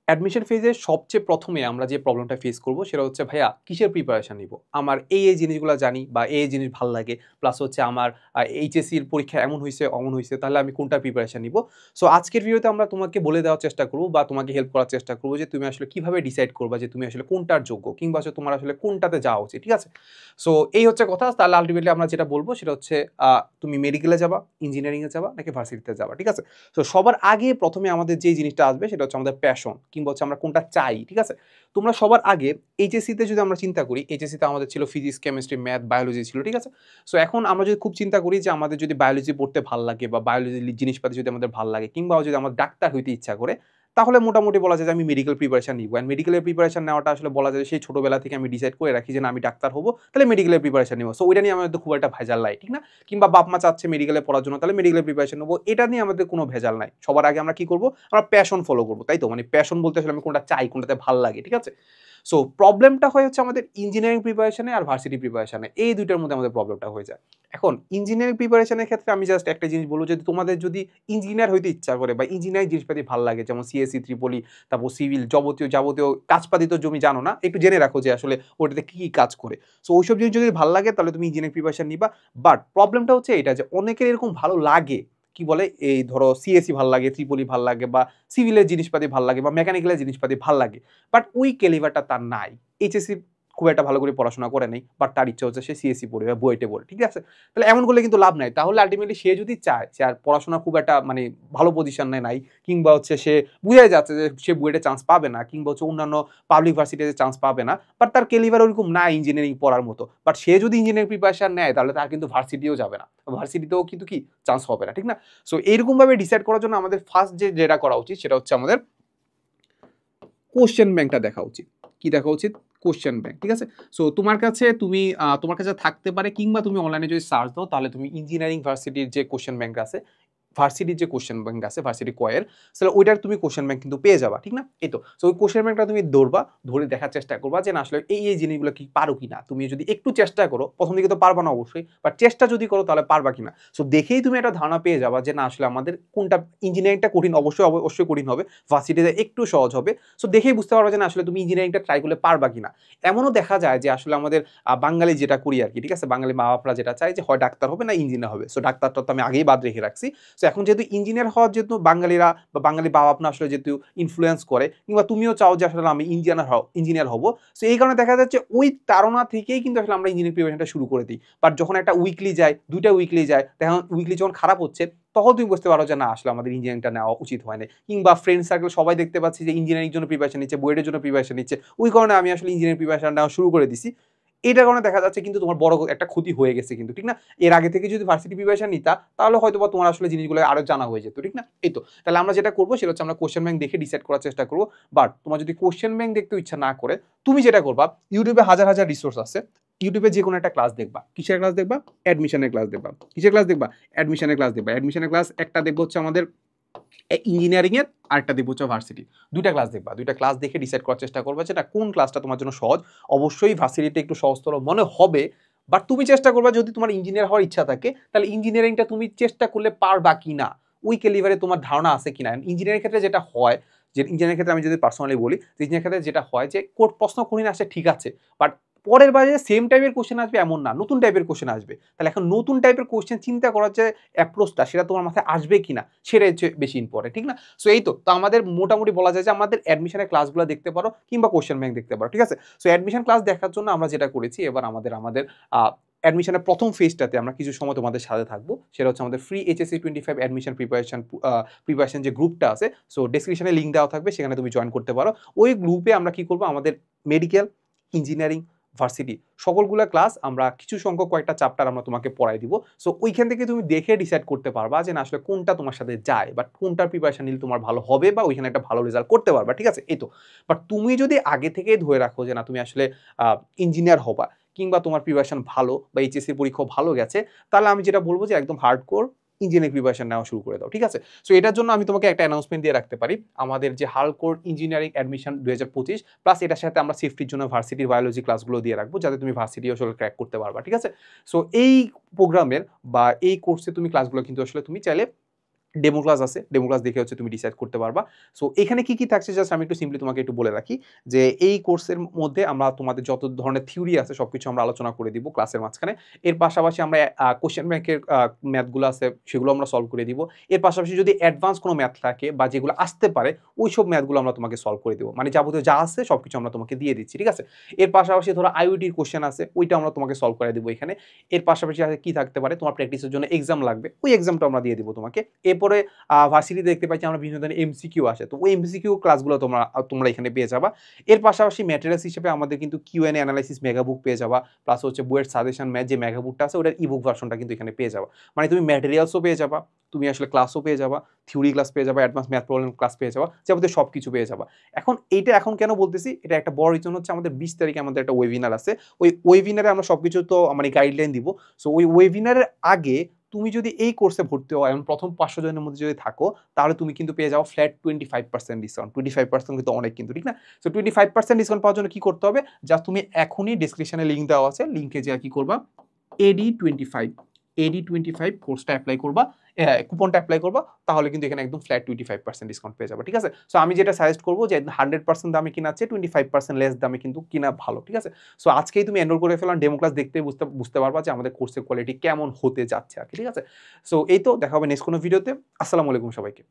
Admission ফেজে সবচেয়ে প্রথমে আমরা যে প্রবলেমটা ফেস করব সেটা হচ্ছে ভাইয়া কিসের প্রিপারেশন নিব? আমার এই জিনিসগুলা জানি বা এই জিনিস ভাল লাগে। প্লাস হচ্ছে আমার এইচএসসির পরীক্ষা এমন হইছে, অমন হইছে। তাহলে আমি কোনটার প্রিপারেশন নিব? সো আজকের ভিডিওতে আমরা তোমাকে বলে দেওয়ার চেষ্টা করব বা তোমাকে হেল্প করার চেষ্টা করব যে তুমি আসলে কিভাবে ডিসাইড করবা যে তুমি আসলে কোনটার যোগ্য কিংবা হচ্ছে তোমার আসলে কোনটাতে যাওয়া উচিত। ঠিক আছে? সো এই হচ্ছে কথা। তাহলে আল্টিমেটলি আমরা যেটা বলব সেটা হচ্ছে তুমি মেডিকেলে যাবা, ইঞ্জিনিয়ারিং এ যাবা নাকি ভার্সিটিতে যাবা। ঠিক আছে? তো সবার আগে প্রথমে আমাদের যে জিনিসটা আসবে সেটা হচ্ছে আমাদের প্যাশন কিংবা হচ্ছে আমরা কোনটা চাই। ঠিক আছে? তোমরা সবার আগে এইচএসসিতে যদি আমরা চিন্তা করি, এইচএসসিতে আমাদের ছিল ফিজিক্স, কেমিস্ট্রি, ম্যাথ, বায়োলজি ছিল। ঠিক আছে? সো এখন আমরা যদি খুব চিন্তা করি যে আমাদের যদি বায়োলজি পড়তে ভাল লাগে বা বায়োলজি জিনিসপাতি যদি আমাদের ভাল লাগে কিংবা যদি আমার ডাক্তার হইতে ইচ্ছা করে, তাহলে মোটামুটি বলা যায় যে আমি মেডিকেল প্রিপারেশন নিব। অ্যান্ড মেডিকেলের প্রিপারেশন নেওয়াটা আসলে বলা যায় সেই ছোটবেলা থেকে আমি ডিসাইড করে রাখি যে না আমি ডাক্তার হব, তাহলে মেডিকেলের প্রিপারেশন নিব। সো ওইটা নিয়ে আমাদের খুব একটা ভেজাল নাই। ঠিক না? কিংবা বাপ মা চাচ্ছে মেডিকেলে পড়ার জন্য, তাহলে মেডিকেলের প্রিপারেশন নেবো। এটা নিয়ে আমাদের কোনো ভেজাল নাই। সবার আগে আমরা কি করব? আমরা প্যাশন ফলো করব। তাই তো? মানে প্যাশন বলতে আসলে আমি কোনটা চাই, কোনটাতে ভাল লাগে। ঠিক আছে? সো প্রবলেমটা হয় হচ্ছে আমাদের ইঞ্জিনিয়ারিং প্রিপারেশনে আর ভার্সিটি প্রিপারেশনে। এই দুইটার মধ্যে আমাদের প্রবলেমটা হয়ে যায়। এখন ইঞ্জিনিয়ারিং প্রিপারেশনের ক্ষেত্রে আমি জাস্ট একটা জিনিস বলব যে তোমাদের যদি ইঞ্জিনিয়ার হইতে ইচ্ছা করে বা ইঞ্জিনিয়ারিং জিনিসপাতি ভাল লাগে যেমন সিএসসি, ট্রিপলি, তারপর সিভিল, যাবতীয় কাজপাতি তো জমি জানো না। একটু জেনে রাখো যে আসলে ওটাতে কি, কি কাজ করে। সো ওইসব জিনিস যদি ভাল লাগে তাহলে তুমি ইঞ্জিনিয়ারিং প্রিপারেশন নিবা। বাট প্রবলেমটা হচ্ছে এটা যে অনেকের এরকম ভালো লাগে, কি বলে এই ধরো সিএসসি ভাল লাগে, ট্রিপলি ভাল লাগে বা সিভিলের জিনিসপাতি ভাল লাগে বা মেকানিক্যালের জিনিসপাতি ভাল লাগে। বাট ওই ক্যালিবারটা তার নাই। এইচএসসি খুব একটা ভালো করে পড়াশোনা করে নাই। বাট তার ইচ্ছা হচ্ছে সে সিএসসি পড়বে বা বুয়েটে পড়ে। ঠিক আছে? তাহলে এমন করলে কিন্তু লাভ নাই। তাহলে আল্টিমেটলি সে যদি চায় সে আর পড়াশোনা খুব একটা মানে ভালো পজিশনে নাই কিংবা হচ্ছে সে বুঝাই যাচ্ছে যে সে বুয়েটে চান্স পাবে না কিংবা হচ্ছে অন্যান্য পাবলিক ভার্সিটিতে চান্স পাবে না। বাট তার ক্যালিবার ওরকম না ইঞ্জিনিয়ারিং পড়ার মতো। বাট সে যদি ইঞ্জিনিয়ারিং প্রিপারেশন নেয় তাহলে তার কিন্তু ভার্সিটিও যাবে না। ভার্সিটিতেও কিন্তু কি চান্স হবে না। ঠিক না? সো এইরকমভাবে ডিসাইড করার জন্য আমাদের ফার্স্ট যেটা করা উচিত সেটা হচ্ছে আমাদের কোশ্চেন ব্যাংকটা দেখা উচিত। কি দেখা উচিত? Question bank. ঠিক আছে? সো তোমার কাছে থাকতে পারে কিংবা তুমি অনলাইনে যদি সার্চ দাও তাহলে তুমি ইঞ্জিনিয়ারিং ভার্সিটির যে কোশ্চেন ব্যাংক আছে, ভার্সিটির যে কোশ্চেন ব্যাংক আছে, ভার্সিটি কয়ের, তাহলে ওইটার তুমি কোশ্চেন ব্যাংক কিন্তু পেয়ে যাবা। ঠিক না? এই তো। সো ওই কোশ্চেন ব্যাংকটা তুমি ধরবা, ধরে দেখার চেষ্টা করবা যে না আসলে এই জিনিসগুলো কি পারো কিনা। তুমি যদি একটু চেষ্টা করো, প্রথম দিকে তো পারবা না অবশ্যই, বাট চেষ্টা যদি করো তাহলে পারবা কিনা। সো দেখেই তুমি একটা ধারণা পেয়ে যাবা যে না আসলে আমাদের কোনটা ইঞ্জিনিয়ারিংটা কঠিন, অবশ্যই কঠিন হবে। ভার্সিটিতে একটু সহজ হবে। সো দেখেই বুঝতে পারবা যে না আসলে তুমি ইঞ্জিনিয়ারিংটা ট্রাই করলে পারবা কিনা। এমনও দেখা যায় যে আসলে আমাদের বাঙালি যেটা করি আরকি, ঠিক আছে? বাঙালি মা-বাপরা যেটা চায় যে হয় ডাক্তার হবে না ইঞ্জিনিয়ার হবে। সো ডাক্তারটা তো আমি আগেই বাদ রেখে রাখছি। সো এখন যেহেতু ইঞ্জিনিয়ার হওয়ার যেহেতু বাঙালিরা বা বাঙালি বাপ না আসলে যেহেতু ইনফ্লুয়েন্স করে কিংবা তুমিও চাও যে আসলে আমি ইঞ্জিনিয়ার হব। সো এই কারণে দেখা যাচ্ছে ওই তাড়না থেকেই কিন্তু আসলে আমরা ইঞ্জিনিয়ারিং প্রিপারেশনটা শুরু করে দিই। বাট যখন একটা উইকলি যায়, ২ টা উইকলি যায়, তখন উইকলি যখন খারাপ হচ্ছে তখন তুমি বুঝতে পারো যে না আসলে আমাদের ইঞ্জিনিয়ারিংটা নেওয়া উচিত হয় নাই। কিংবা ফ্রেন্ড সার্কেল সবাই দেখতে পাচ্ছি যে ইঞ্জিনিয়ারিং জন্য প্রিপারেশন নিচ্ছে, বুয়েটের জন্য প্রিপারেশন নিচ্ছে। ওই কারণে আমি আসলে ইঞ্জিনিয়ারিং প্রিপারেশন নেওয়া শুরু করে দিছি। এটার কারণে দেখা যাচ্ছে কিন্তু তোমার বড় একটা ক্ষতি হয়ে গেছে কিন্তু, ঠিক না? এর আগে থেকে যদি ভার্সিটি প্রিপারেশন নিতা তাহলে হয়তোবা তোমার আসলে জিনিসগুলো আরো জানা হয়ে যেত, ঠিক না? এই তো। তাহলে আমরা যেটা করব সেটা হচ্ছে আমরা কোশ্চেন ব্যাংক দেখে ডিসাইড করার চেষ্টা করব। বাট তোমার যদি কোশ্চেন ব্যাংক দেখতে ইচ্ছা না করে, তুমি যেটা করবা ইউটিউবে হাজার রিসোর্স আছে। ইউটিউবে যেকোনো একটা ক্লাস দেখবা। কিসের ক্লাস দেখবা? অ্যাডমিশনের ক্লাস দেখবা। কিসের ক্লাস দেখবা? অ্যাডমিশনের ক্লাস দেখবা। অ্যাডমিশনের ক্লাস একটা দেখবো হচ্ছে আমাদের ইঞ্জিনিয়ারিং এর, আরেকটা দেখবো হচ্ছে ভার্সিটি। ২ টা ক্লাস দেখবা। ২ টা ক্লাস দেখে ডিসাইড করার চেষ্টা করবা যে না কোন ক্লাসটা তোমার জন্য সহজ। অবশ্যই ভার্সিটিতে একটু সহজতর মনে হবে। বাট তুমি চেষ্টা করবা যদি তোমার ইঞ্জিনিয়ার হওয়ার ইচ্ছা থাকে তাহলে ইঞ্জিনিয়ারিংটা তুমি চেষ্টা করলে পারবা কিনা। ওই ক্যালিবারে তোমার ধারণা আছে কিনা। ইঞ্জিনিয়ারিং ক্ষেত্রে যেটা হয় যে ইঞ্জিনিয়ারিং ক্ষেত্রে আমি যদি পার্সোনালি বলি, ইঞ্জিনিয়ারিং ক্ষেত্রে যেটা হয় যে প্রশ্ন কঠিন আসে ঠিক আছে। বাট পরের বারে সেম টাইপের কোশ্চেন আসবে এমন না। নতুন টাইপের কোশ্চেন আসবে। তাহলে এখন নতুন টাইপের কোশ্চেন চিন্তা করার যে অ্যাপ্রোচটা সেটা তোমার মাথায় আসবে কিনা সেটাই হচ্ছে বেশি ইম্পর্টেন্ট, ঠিক না? সো এই তো। তো আমাদের মোটামুটি বলা যায় যে আমাদের অ্যাডমিশনের ক্লাসগুলো দেখতে পারো কিংবা কোশ্চেন ব্যাংক দেখতে পারো, ঠিক আছে? সো অ্যাডমিশন ক্লাস দেখার জন্য আমরা যেটা করেছি এবার আমাদের অ্যাডমিশনের প্রথম ফেজটাতে আমরা কিছু সময় তোমাদের সাথে থাকবো। সেটা হচ্ছে আমাদের ফ্রি এইচএসসি 25 অ্যাডমিশন প্রিপারেশন যে গ্রুপটা আছে, সো ডেসক্রিপশনে লিংক দেওয়া থাকবে, সেখানে তুমি জয়েন করতে পারো। ওই গ্রুপে আমরা কি করবো আমাদের মেডিকেল, ইঞ্জিনিয়ারিং, ভার্সিটি সকলগুলা ক্লাস আমরা কিছু সংখ্যক কয়েকটা চ্যাপ্টার আমরা তোমাকে পড়াই দিব। সো ওইখান থেকে তুমি দেখে ডিসাইড করতে পারবা যে না আসলে কোনটা তোমার সাথে যায় বা কোনটার প্রিপারেশন নিলে তোমার ভালো হবে বা ওইখানে একটা ভালো রেজাল্ট করতে পারবা, ঠিক আছে? এই তো। বাট তুমি যদি আগে থেকেই ধরে রাখো যে না তুমি আসলে ইঞ্জিনিয়ার হবা কিংবা তোমার প্রিপারেশন ভালো বা এইচএসসি পরীক্ষা ভালো গেছে, তাহলে আমি যেটা বলবো যে একদম হার্ডকোর ইঞ্জিনিয়ারিং প্রিপারেশন নেওয়া শুরু করে দাও, ঠিক আছে? সো এটার জন্য আমি তোমাকে একটা অ্যানাউন্সমেন্ট দিয়ে রাখতে পারি। আমাদের যে হার্ডকোর ইঞ্জিনিয়ারিং অ্যাডমিশন 2025 প্লাস এটার সাথে আমরা সেফটির জন্য ভার্সিটির বায়োলজি ক্লাসগুলো দিয়ে রাখবো যাতে তুমি ভার্সিটি আসলে ক্র্যাক করতে পারবা, ঠিক আছে? সো এই প্রোগ্রামের বা এই কোর্সে তুমি ক্লাসগুলো কিন্তু আসলে তুমি চাইলে ডেমো ক্লাস আছে, ডেমো ক্লাস দেখে হচ্ছে তুমি ডিসাইড করতে পারবা। সো এখানে কি, কি থাকছে জাস্ট আমি একটু সিম্পলি তোমাকে একটু বলে রাখি যে এই কোর্সের মধ্যে আমরা তোমাদের যত ধরনের থিওরি আছে সবকিছু আমরা আলোচনা করে দিব ক্লাসের মাঝখানে। এর পাশাপাশি আমরা কোয়েশ্চেন ব্যাংকের ম্যাথগুলো আছে সেগুলো আমরা সলভ করে দিব। এর পাশাপাশি যদি অ্যাডভান্স কোনো ম্যাথ থাকে বা যেগুলো আসতে পারে ওইসব ম্যাথগুলো আমরা তোমাকে সলভ করে দিব। মানে যাবতীয় যা আছে সবকিছু আমরা তোমাকে দিয়ে দিচ্ছি, ঠিক আছে? এর পাশাপাশি ধরো আইওটির কোয়েশ্চেন আছে ওইটা আমরা তোমাকে সলভ করে দিব এখানে। এর পাশাপাশি কি থাকতে পারে, তোমার প্র্যাকটিসের জন্য এক্সাম লাগবে, ওই এক্সামটা আমরা দিয়ে দিব তোমাকে। এরপরে ভার্সিটিতে দেখতে পাচ্ছি আমরা বিভিন্ন ধরনের এমসিকিউ আসে, তো ওই এমসিকিউ ক্লাসগুলো তোমরা এখানে পেয়ে যাবা। এর পাশাপাশি ম্যাটেরিয়ালস হিসেবে আমাদের কিন্তু কিউএনএ অ্যানালাইসিস মেগাবুক পেয়ে যাবা, প্লাস হচ্ছে বইয়ের সাজেশন ম্যাথ যে মেগাবুকটা আছে ওটার ইবুক ভার্সনটা কিন্তু এখানে পেয়ে যাবা। মানে তুমি ম্যাটেরিয়ালসও পেয়ে যাবা, তুমি আসলে ক্লাসও পেয়ে যাবা, থিওরি ক্লাস পেয়ে যাবা, অ্যাডভান্স ম্যাথ প্রবলেম ক্লাস পেয়ে যাবা, যাবতীয় সব কিছু পেয়ে যাবা। এখন কেন বলতেছি, এটা একটা বড় রিজন হচ্ছে আমাদের 20 তারিখে আমাদের একটা ওয়েবিনার আছে। ওই ওয়েবিনারে আমরা সবকিছু তো মানে গাইডলাইন দিব। সো ওই ওয়েবিনারের আগে তুমি যদি এই কোর্সে ভর্তি হও এবং প্রথম 500 জনের মধ্যে যদি থাকো তাহলে তুমি কিন্তু পেয়ে যাও ফ্ল্যাট 25% ডিসকাউন্ট। 25% কিন্তু অনেক, কিন্তু ঠিক না? সো 25% ডিসকাউন্ট পাওয়ার জন্য কি করতে হবে, যা তুমি এখনই ডিসক্রিপশনে লিঙ্ক দেওয়া আছে, লিঙ্কে যা কি করবা, AD25 কোর্সটা অ্যাপ্লাই করবা, কুপনটা অ্যাপ্লাই করবা, তাহলে কিন্তু এখানে একদম ফ্ল্যাট 25% ডিসকাউন্ট পেয়ে যাবে, ঠিক আছে? সো আমি যেটা সাজেস্ট করবো যে 100% দামে কিনা আছে 25% লেস দামে কিন্তু কিনা ভালো, ঠিক আছে? সো আজকেই তুমি এনরোল করে ফেলাম, ডেমো ক্লাস দেখতে বুঝতে পারবা যে আমাদের কোর্সের কোয়ালিটি কেমন হতে যাচ্ছে আর কি, ঠিক আছে? সো এই তো দেখা হবে নেক্সট কোনো ভিডিওতে। আসসালামু আলাইকুম সবাইকে।